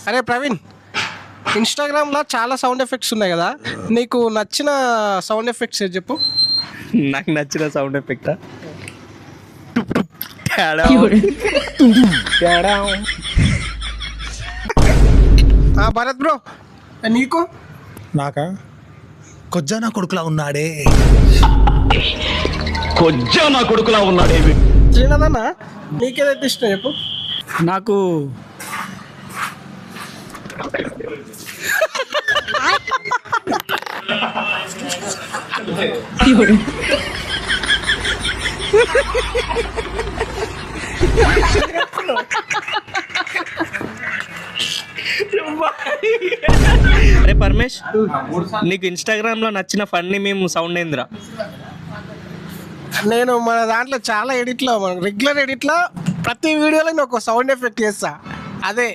అరే ప్రవీణ్, ఇన్స్టాగ్రామ్లో చాలా సౌండ్ ఎఫెక్ట్స్ ఉన్నాయి కదా, నీకు నచ్చిన సౌండ్ ఎఫెక్ట్స్ ఏది చెప్పు. నాకు నచ్చిన సౌండ్ ఎఫెక్ట్ భరత్ బ్రో, నీకు? నాకా కొజ్జా నా కొడుకులా ఉన్నాడే. శ్రీనాథ్ అన్న, నీకేదైతే ఇష్టం చెప్పు. నాకు అరే పరమేష్, నీకు ఇన్స్టాగ్రామ్ లో నచ్చిన ఫన్నీ మేము సౌండ్ ఏందిరా? నేను మన దాంట్లో చాలా ఎడిట్లో, మన రెగ్యులర్ ఎడిట్లో ప్రతి వీడియోలో నేను ఒక సౌండ్ ఎఫెక్ట్ చేస్తా. అదే